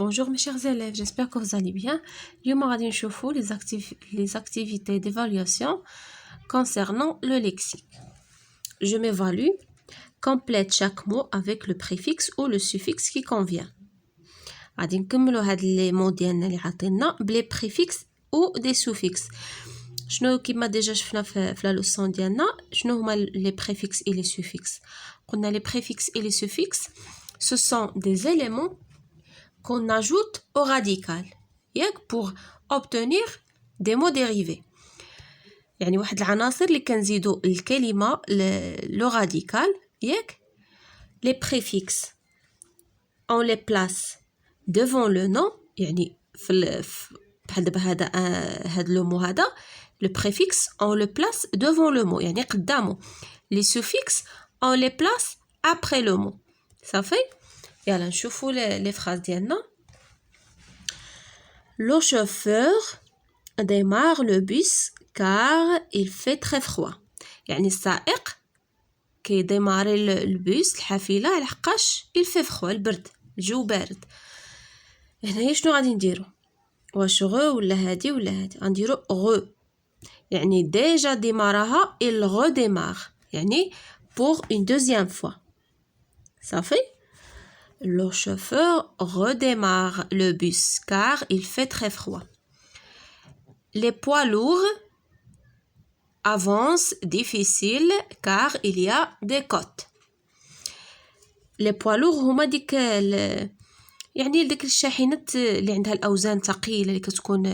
Bonjour mes chers élèves, j'espère que vous allez bien. اليوم غادي نشوفوا les activités d'évaluation concernant le lexique. Je m'évalue. Complète chaque mot avec le préfixe ou le suffixe qui convient. غادي نكملوا هاد les mots ديالنا اللي عطينا بلي préfixe ou des suffixes. شنو كيما ديجا شفنا في la leçon ديالنا شنو هما les préfixes et les suffixes. قلنا les préfixes et les suffixes ce sont des éléments qu'on ajoute au radical pour obtenir des mots dérivés. يعني واحد العناصر اللي كنزيدو الكلمة le radical les préfixes on les place devant le nom يعني بحال دابا هذا لو مو هذا le préfixe on le place devant le mot يعني قدامه. les suffixes on les place après le mot. صافي يلا نشوفوا les phrases ديالنا. Le chauffeur démarre le bus car il fait très froid. يعني السائق كيديماري البوس الحافلة على حقاش il fait froid البرد الجو بارد. هنايا شنو غادي نديرو واش غو ولا هادي ولا هادي غنديرو غو يعني ديجا ديمارها il redémarre يعني pour une deuxième fois. صافي Le chauffeur redémarre le bus car il fait très froid. Les poids lourds avancent difficile car il y a des côtes. Les poids lourds هما ديك يعني ديك الشاحنات اللي عندها الأوزان ثقيلة اللي كتكون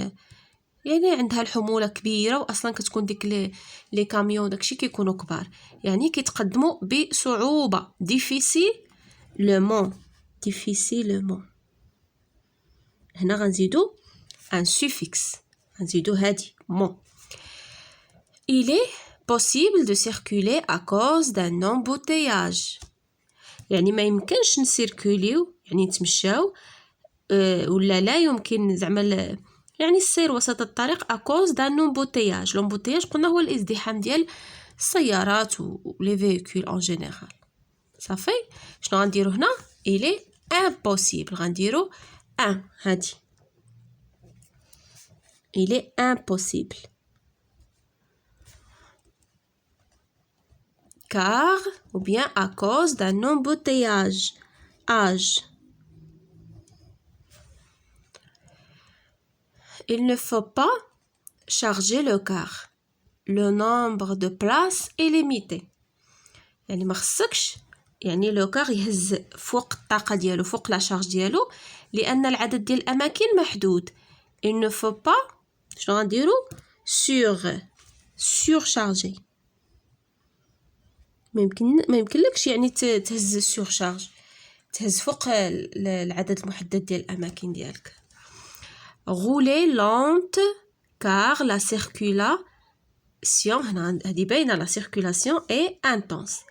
يعني عندها الحمولة كبيرة وأصلا كتكون ديك لي كاميون داكشي كيكونوا كبار يعني كيتقدموا بصعوبة difficilement. هنا غنزيدو un suffixe غنزيدو هادي mot. Il est possible de circuler à cause d'un embouteillage. يعني ما يمكنش نسيركوليو يعني نتمشاو ولا لا يمكن زعما يعني السير وسط الطريق à cause d'un embouteillage. l'embouteillage قلنا هو الازدحام ديال السيارات و les véhicules en général. صافي شنو غنديرو هنا il est impossible غنديرو هادي il est impossible car ou bien à cause d'un embouteillage. Il ne faut pas charger le car. Le nombre de places est limité. يعني ما خصكش يعني لو كار يهز فوق الطاقة ديالو فوق لا شارج ديالو لأن العدد ديال الأماكن محدود. Il ne faut pas شنو غنديرو surcharger. ما يمكنلكش يعني تهز السورشارج تهز فوق العدد المحدد ديال الأماكن ديالك. Rouler lente car la circulation هنا هذه باينة la circulation est intense.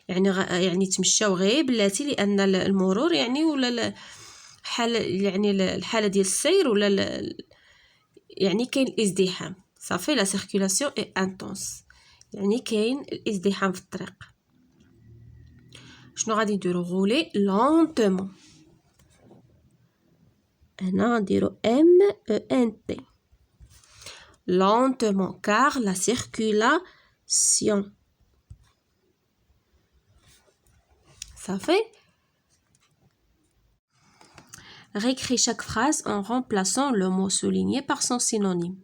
يعني تمشاو غير بلاتي لأن المرور يعني ولا يعني الحالة ديال السير ولا يعني كاين الازدحام. صافي la circulation est intense يعني كاين الازدحام في الطريق. شنو غادي نديرو rouler lentement هنا غنديرو MENT lentement car la circulation. صافي réécris chaque phrase en remplaçant le mot souligné par son synonyme.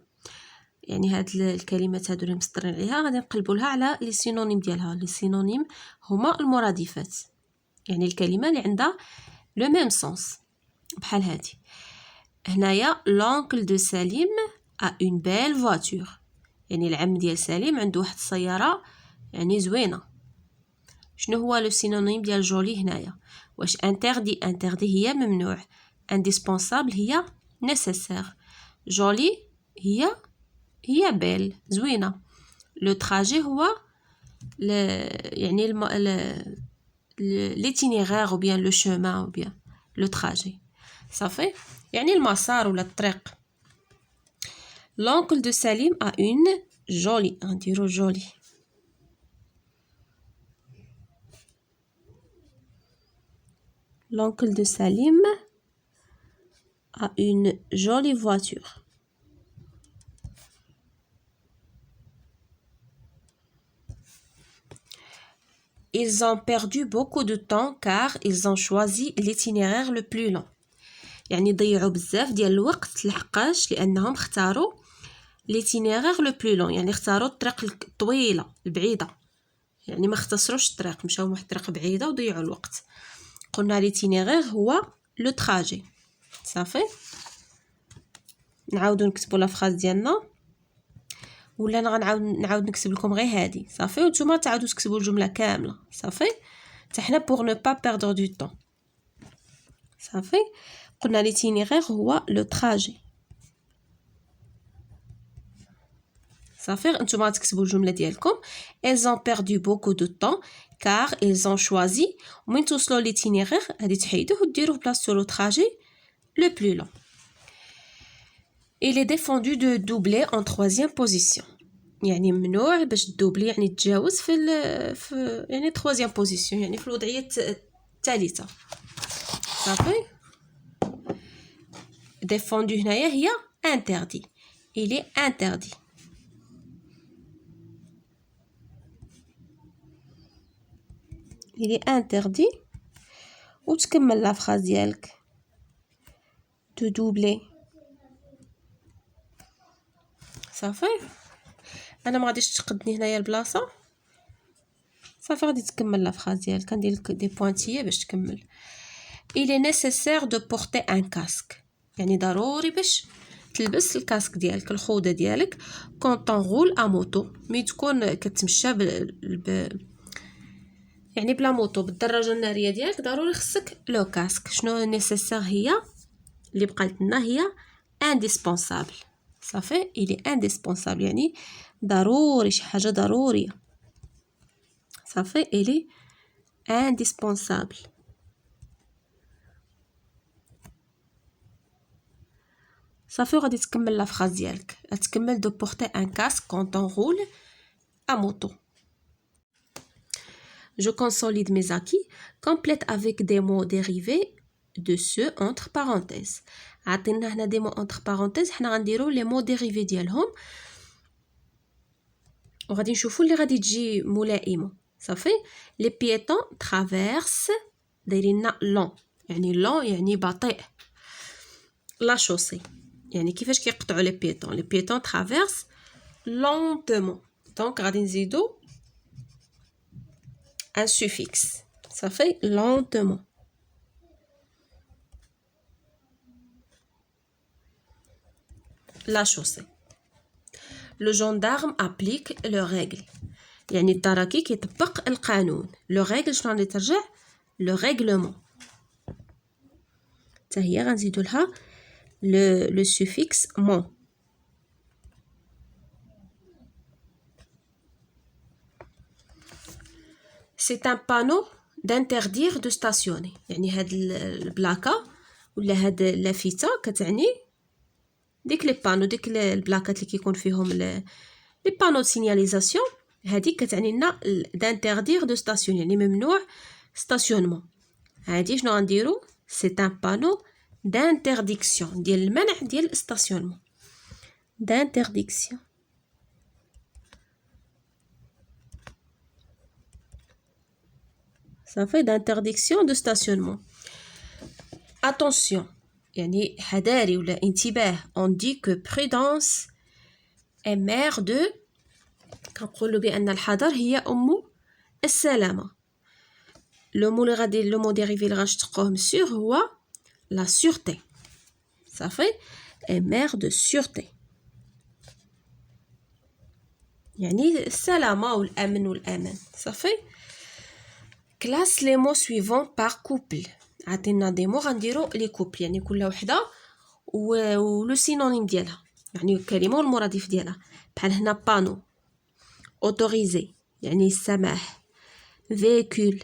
يعني هاد الكلمات هادو اللي مسطرين عليها غادي نقلبوا لها على لي سينونيم ديالها. لي سينونيم هما المرادفات يعني الكلمه اللي عندها لو ميم سونس بحال هادي. هنايا l'oncle de سليم a une belle voiture يعني العم ديال سليم عنده واحد السياره يعني زوينه. شنو هو لو سينونيم ديال جولي هنايا واش interdit هي ممنوع indispensable هي nécessaire جولي هي بيل زوينه. لو تراجي هو يعني l'itinéraire ou bien le chemin ou bien le trajet. صافي يعني المسار ولا الطريق. l'oncle de Salim a une jolie غنديرو jolie l'oncle de Salim a une jolie voiture. Ils ont perdu beaucoup de temps car ils ont choisi l'itinéraire le plus long. يعني ضيعوا بزاف ديال الوقت لحقاش لأنهم اختاروا l'itinéraire le plus long، يعني اختاروا الطريق الطويلة البعيدة، يعني ما اختصروش الطريق، مشاو واحد الطريق بعيدة وضيعوا الوقت. قلنا l'itinéraire هو لو تراجي. صافي نعاودو نكتبو لا فراز ديالنا، ولا انا نعاود نكتب لكم غير هادي. صافي وانتوما تعاودوا تكتبوا الجمله كامله. صافي حتى حنا pour ne pas perdre du temps. صافي قلنا l'itinéraire هو لو تراجي. صافي انتوما تكتبوا الجمله ديالكم ils ont perdu beaucoup de temps car ils ont choisi. ومن توصلوا l'itinéraire غادي تحيدوه وديروه بلاصتو لو تراجي le plus long. Il est défendu de doubler en troisième position. يعني ممنوع باش تدوبلي يعني تجاوز في يعني troisième position، يعني في الوضعية الثالثة. صافي défendu هنايا هي interdit. Il est interdit. Il est interdit. وتكمل لا فراز ديالك de doubler. صافي انا ما غاديش تقدني هنايا البلاصه. صافي غادي تكمل لا فراز ديالك. كندير لك دي بوينتيه باش تكمل. il est nécessaire de porter un casque. يعني ضروري باش تلبس الكاسك ديالك الخوذه ديالك quand on roule à moto. مي تكون كتمشى يعني بلا موطو بالدراجه الناريه ديالك ضروري خصك لو كاسك. شنو نيسيسير هي اللي بقات لنا هي indispensable. صافي il est indispensable يعني ضروري شي حاجه ضروريه. صافي il est indispensable. صافي غادي تكمل لا فراز ديالك. تكمل de porter un casque quand on roule à moto. Je consolide mes acquis. Complète avec des mots dérivés de ceux entre parenthèses. عطينا هنا des mots entre parenthèses. حنا غنديرو les mots dérivés ديالهم وغادي نشوفو اللي غادي تجي ملائمه. صافي les piétons traversent دايرين long يعني long يعني بطيء. la chaussée يعني كيفاش كيقطعوا les piétons traversent lentement. donc غادي نزيدو un suffixe. Ça fait lentement. La chaussée. Le gendarme applique le règle. يعني الدراكي كيطبق القانون. le règle شنو غادي ترجع le règlement. حتى هي غنزيدو لها le suffixe mon. C'est un panneau d'interdire de stationner. يعني هاد البلاكه ولا هاد اللافته كتعني ديك لي بانو ديك البلاكات اللي كيكون فيهم لي بانو سينياليزاسيون. هذيك كتعني لنا d'interdire de stationner يعني ممنوع ستاسيونمون. هادي شنو غنديرو c'est un panneau d'interdiction ديال المنع ديال الستاسيونمون. d'interdiction. صافي d'interdiction de stationnement. attention يعني حذاري ولا انتباه. on dit que prudence est mère de. كنقولوا بان الحذر هي ام السلامه. لو مو اللي غادي لو مو ديريفي اللي غنشتقوه من سور هو لا sûreté. صافي est mère de sûreté يعني السلامه والامن والامان. صافي classe les mots suivants par couple. عطينا دي مو غنديرو لي كوبل يعني كل وحده ولو سينونيم ديالها يعني الكلمه والمرادف ديالها. بحال هنا بانو autorisé يعني السماح. véhicule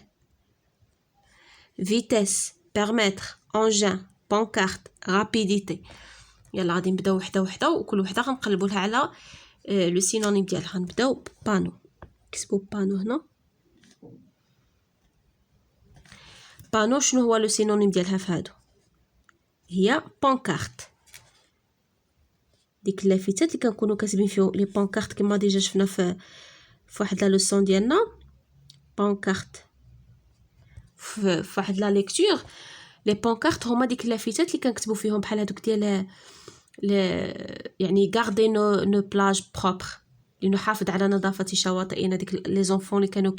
vitesse permettre engin pancarte rapidité. يلا غادي نبداو وحده وحده وكل وحده غنقلبوا لها على لو سينونيم ديالها. نبداو بانو. كتبوا بانو هنا. بانو شنو هو لو سينونيم ديالها في هادو هي pancarte. ديك اللافتات اللي كنكونوا كاتبين فيهم لي pancarte كما ديجا شفنا في واحد لا لوسون ديالنا. pancarte في واحد لا ليكتور لي pancarte هما ديك اللافتات اللي كنكتبوا فيهم بحال هذوك ديال يعني غاردي نو بلاج بروبر، لنحافظ على نظافه شواطئنا. ديك لي زونفون اللي كانوا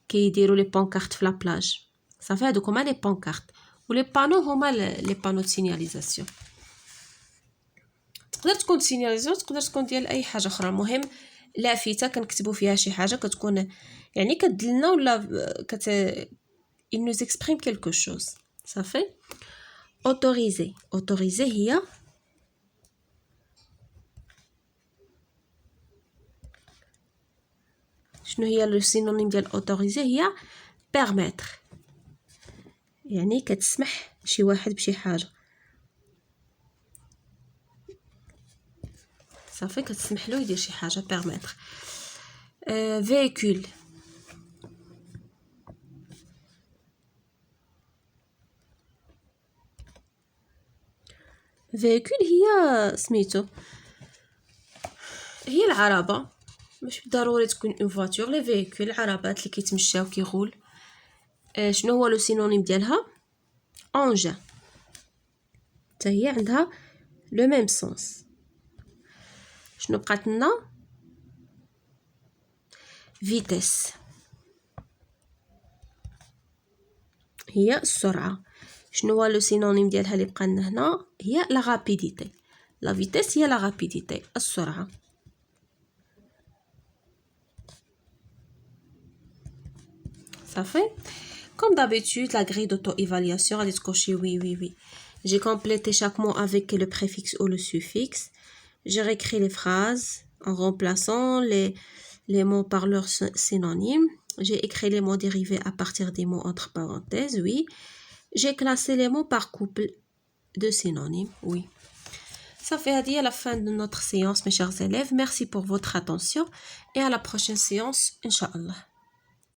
كيديروا لي بانكارت في لا بلاج. صافي هادوك هما لي بانكارت. ولي بانو هما لي بانو د سينياليزاسيون. تقدر تكون سينياليزاسيون، تقدر تكون ديال اي حاجه اخرى. المهم لافته كنكتبوا فيها شي حاجه كتكون يعني كدلنا ولا il nous exprime quelque chose. صافي. autoriser. autoriser هي شنو هي لو سينونيم ديال اوتوريزي؟ هي بيرميتر، يعني كتسمح شي واحد بشي حاجه. صافي كتسمح له يدير شي حاجه. بيرميتر. فيكول. فيكول هي سميتو هي العربه، مش ضروري تكون اون فواتور. لي فيكول العربات اللي كيتمشاو كيغول. شنو هو لو سينونيم ديالها؟ انجin. حتى هي عندها لو ميم سونس. شنو بقات لنا؟ فيتيس هي السرعه. شنو هو لو سينونيم ديالها اللي بقى لنا هنا؟ هي لا رابيديتي. لا فيتيس هي لا رابيديتي، السرعه. صافي. Comme d'habitude, la grille d'auto-évaluation, elle est cochée oui, oui, oui. J'ai complété chaque mot avec le préfixe ou le suffixe. J'ai réécrit les phrases en remplaçant les mots par leurs synonymes. J'ai écrit les mots dérivés à partir des mots entre parenthèses, oui. J'ai classé les mots par couple de synonymes, oui. Ça fait à la fin de notre séance, mes chers élèves. Merci pour votre attention et à la prochaine séance, Inch'Allah.